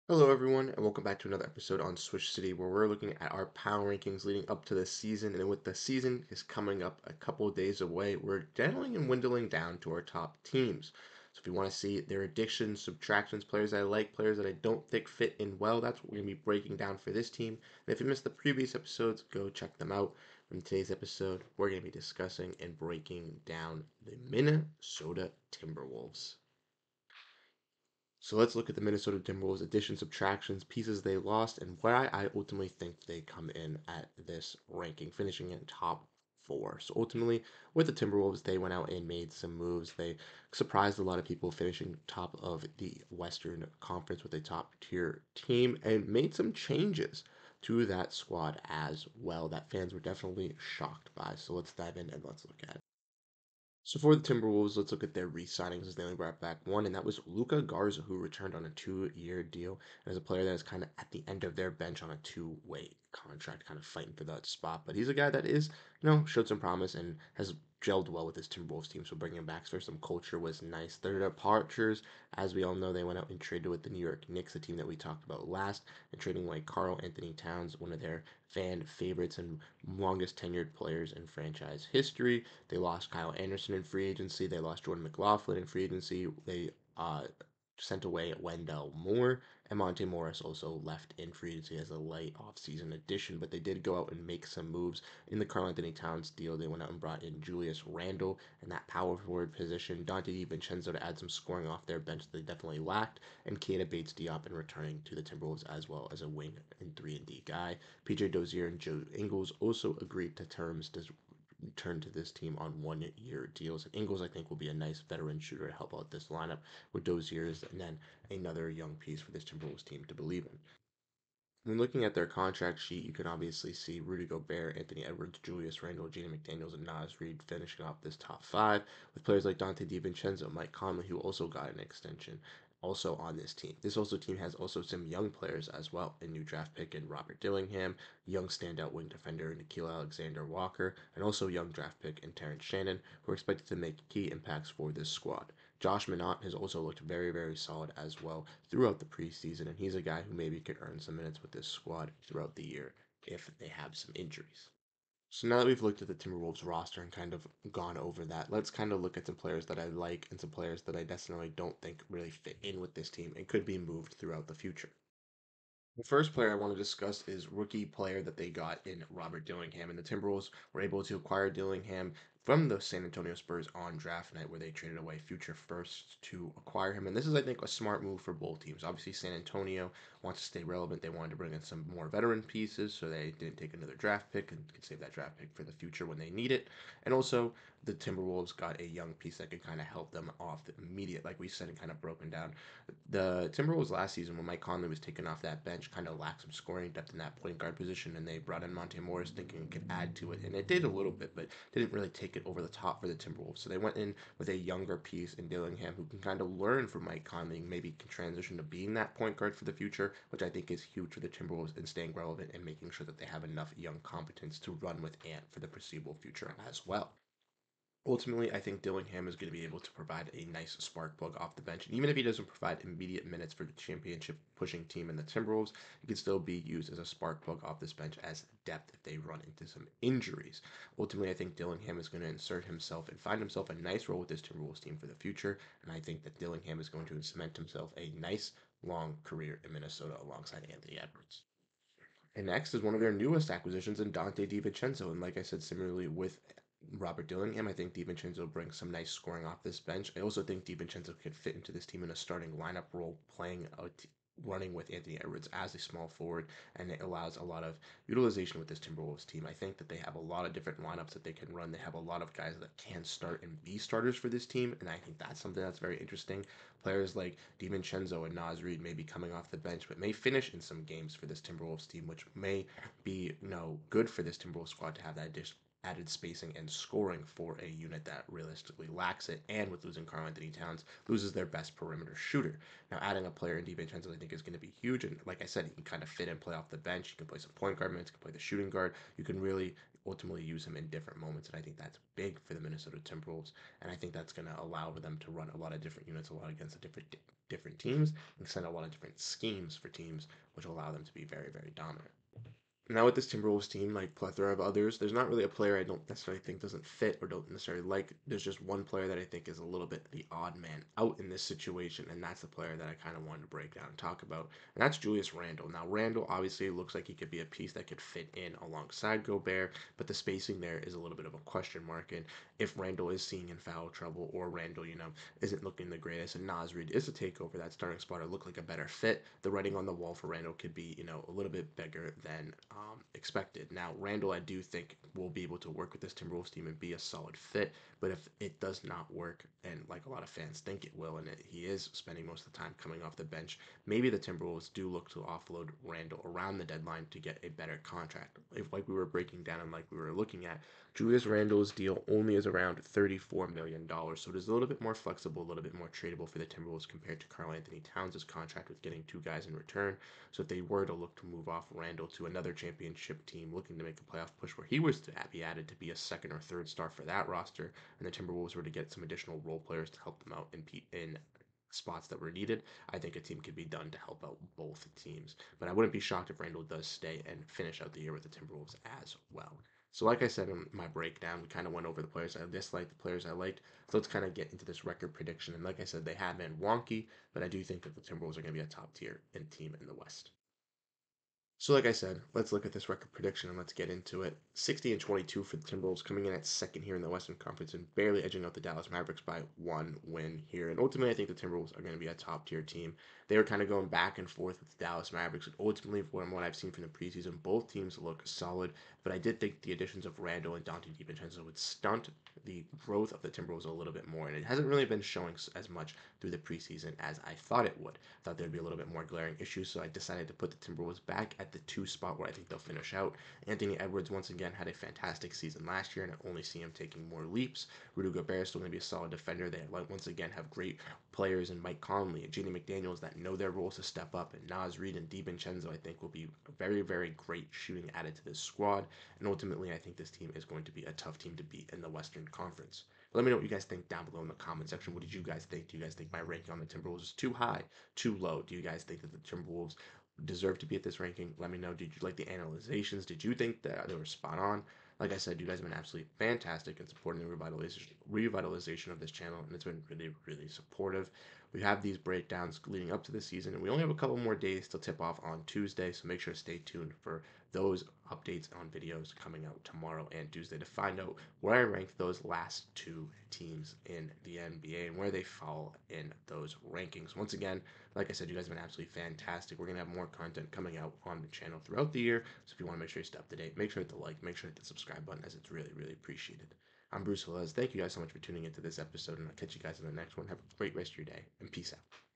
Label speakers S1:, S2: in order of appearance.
S1: Hello, everyone, and welcome back to another episode on Switch City, where we're looking at our power rankings leading up to the season. And with the season is coming up a couple of days away, we're generally and dwindling down to our top teams. So if you want to see their additions, subtractions, players I like, players that I don't think fit in well, that's what we're going to be breaking down for this team. And if you missed the previous episodes, go check them out. In today's episode, we're going to be discussing and breaking down the Minnesota Timberwolves. So let's look at the Minnesota Timberwolves additions, subtractions, pieces they lost, and where I ultimately think they come in at this ranking, finishing in top four. So ultimately, with the Timberwolves, they went out and made some moves. They surprised a lot of people, finishing top of the Western Conference with a top tier team, and made some changes to that squad as well that fans were definitely shocked by. So let's dive in and let's look at it. So for the Timberwolves, let's look at their re-signings as they only brought back one, and that was Luka Garza, who returned on a 2-year deal and is a player that is kind of at the end of their bench on a two-way contract, kind of fighting for that spot. But he's a guy that is, showed some promise and has gelled well with his Timberwolves team. So bringing him back for some culture was nice. Their departures, as we all know, they went out and traded with the New York Knicks, a team that we talked about last, and trading away Carl Anthony Towns, one of their fan favorites and longest tenured players in franchise history. They lost Kyle Anderson in free agency. They lost Jordan McLaughlin in free agency. They sent away Wendell Moore, and Monte Morris also left in free agency as a light offseason addition. But they did go out and make some moves in the Karl Anthony Towns deal. They went out and brought in Julius Randle in that power forward position, Dante DiVincenzo to add some scoring off their bench that they definitely lacked, and Keita Bates Diop in returning to the Timberwolves as well as a wing and 3-and-D guy. PJ Dozier and Joe Ingles also agreed to terms to return to this team on 1-year deals. And Ingles, I think, will be a nice veteran shooter to help out this lineup with Dozier's and then another young piece for this Timberwolves team to believe in. When looking at their contract sheet, you can obviously see Rudy Gobert, Anthony Edwards, Julius Randle, Gina McDaniels, and Nas Reed finishing off this top five, with players like Dante DiVincenzo, Mike Conley, who also got an extension, also on this team. This also team has also some young players as well. A new draft pick in Robert Dillingham, young standout wing defender Nikhil Alexander Walker, and also young draft pick in Terrence Shannon, who are expected to make key impacts for this squad. Josh Minott has also looked very, very solid as well throughout the preseason, and he's a guy who maybe could earn some minutes with this squad throughout the year if they have some injuries. So now that we've looked at the Timberwolves roster and kind of gone over that, let's kind of look at some players that I like and some players that I definitely don't think really fit in with this team and could be moved throughout the future. The first player I want to discuss is rookie player that they got in Robert Dillingham, and the Timberwolves were able to acquire Dillingham from the San Antonio Spurs on draft night, where they traded away future firsts to acquire him. And this is, I think, a smart move for both teams. Obviously, San Antonio wants to stay relevant. They wanted to bring in some more veteran pieces, so they didn't take another draft pick and could save that draft pick for the future when they need it. And also, the Timberwolves got a young piece that could kind of help them off the immediate, like we said, and kind of broken down. The Timberwolves last season, when Mike Conley was taken off that bench, kind of lacked some scoring depth in that point guard position, and they brought in Monte Morris thinking it could add to it, and it did a little bit, but didn't really take it over the top for the Timberwolves. So they went in with a younger piece in Dillingham who can kind of learn from Mike Conley, and maybe can transition to being that point guard for the future, which I think is huge for the Timberwolves in staying relevant and making sure that they have enough young competence to run with Ant for the foreseeable future as well. Ultimately, I think Dillingham is going to be able to provide a nice spark plug off the bench. And even if he doesn't provide immediate minutes for the championship pushing team in the Timberwolves, he can still be used as a spark plug off this bench as depth if they run into some injuries. Ultimately, I think Dillingham is going to insert himself and find himself a nice role with this Timberwolves team for the future. And I think that Dillingham is going to cement himself a nice long career in Minnesota alongside Anthony Edwards. And next is one of their newest acquisitions in Dante DiVincenzo. And like I said, similarly with Robert Dillingham, I think DiVincenzo brings some nice scoring off this bench. I also think DiVincenzo could fit into this team in a starting lineup role, running with Anthony Edwards as a small forward, and it allows a lot of utilization with this Timberwolves team. I think that they have a lot of different lineups that they can run. They have a lot of guys that can start and be starters for this team, and I think that's something that's very interesting. Players like DiVincenzo and Nas Reed may be coming off the bench, but may finish in some games for this Timberwolves team, which may be good for this Timberwolves squad to have that added spacing and scoring for a unit that realistically lacks it, and with losing Karl Anthony Towns, loses their best perimeter shooter. Now, adding a player in DiVincenzo, I think, is going to be huge, and like I said, he can kind of fit and play off the bench. You can play some point guard minutes, you can play the shooting guard. You can really ultimately use him in different moments, and I think that's big for the Minnesota Timberwolves, and I think that's going to allow them to run a lot of different units, a lot against a different different teams and send a lot of different schemes for teams, which will allow them to be very, very dominant. Now with this Timberwolves team, like plethora of others, there's not really a player I don't necessarily think doesn't fit or don't necessarily like. There's just one player that I think is a little bit the odd man out in this situation, and that's the player that I kind of wanted to break down and talk about, and that's Julius Randle. Now Randle obviously looks like he could be a piece that could fit in alongside Gobert, but the spacing there is a little bit of a question mark. And if Randle is seeing in foul trouble, or Randle, isn't looking the greatest, and Nas Reed is a takeover that starting spot or look like a better fit, the writing on the wall for Randle could be, a little bit bigger than expected. Now, Randle, I do think will be able to work with this Timberwolves team and be a solid fit, but if it does not work, and like a lot of fans think it will, and he is spending most of the time coming off the bench, maybe the Timberwolves do look to offload Randle around the deadline to get a better contract. If, like we were breaking down and like we were looking at, Julius Randle's deal only is around $34 million, so it is a little bit more flexible, a little bit more tradable for the Timberwolves compared to Karl Anthony Towns' contract with getting two guys in return. So if they were to look to move off Randle to another championship team looking to make a playoff push where he was to be added to be a second or third star for that roster, and the Timberwolves were to get some additional role players to help them out in spots that were needed, I think a team could be done to help out both teams. But I wouldn't be shocked if Randle does stay and finish out the year with the Timberwolves as well. So, like I said in my breakdown, we kind of went over the players I disliked, the players I liked. So let's kind of get into this record prediction. And like I said, they have been wonky, but I do think that the Timberwolves are going to be a top tier team in the West. So, like I said, let's look at this record prediction and let's get into it. 60 and 22 for the Timberwolves, coming in at second here in the Western Conference and barely edging out the Dallas Mavericks by one win here. And ultimately, I think the Timberwolves are going to be a top tier team. They were kind of going back and forth with the Dallas Mavericks, and ultimately, from what I've seen from the preseason, both teams look solid. But I did think the additions of Randle and Dante DiVincenzo would stunt the growth of the Timberwolves a little bit more, and it hasn't really been showing as much through the preseason as I thought it would. I thought there'd be a little bit more glaring issues, so I decided to put the Timberwolves back at the two spot where I think they'll finish out. Anthony Edwards once again had a fantastic season last year, and I only see him taking more leaps. Rudy Gobert is still going to be a solid defender. They once again have great players in Mike Conley and Jaden McDaniels that know their roles to step up, and Nas Reed and DiVincenzo I think will be a very, very great shooting added to this squad, and ultimately I think this team is going to be a tough team to beat in the Western Conference. Let me know what you guys think down below in the comment section. What did you guys think? Do you guys think my ranking on the Timberwolves is too high, too low? Do you guys think that the Timberwolves deserve to be at this ranking? Let me know. Did you like the analyzations? Did you think that they were spot on? Like I said, you guys have been absolutely fantastic in supporting the revitalization of this channel, and it's been really, really supportive. We have these breakdowns leading up to the season, and we only have a couple more days to tip off on Tuesday, so make sure to stay tuned for those updates on videos coming out tomorrow and Tuesday to find out where I rank those last two teams in the NBA and where they fall in those rankings. Once again, like I said, you guys have been absolutely fantastic. We're going to have more content coming out on the channel throughout the year, so if you want to make sure you stay up to date, make sure to hit the like, make sure to hit the subscribe button, as it's really, really appreciated. I'm Bruce Veliz. Thank you guys so much for tuning into this episode, and I'll catch you guys in the next one. Have a great rest of your day, and peace out.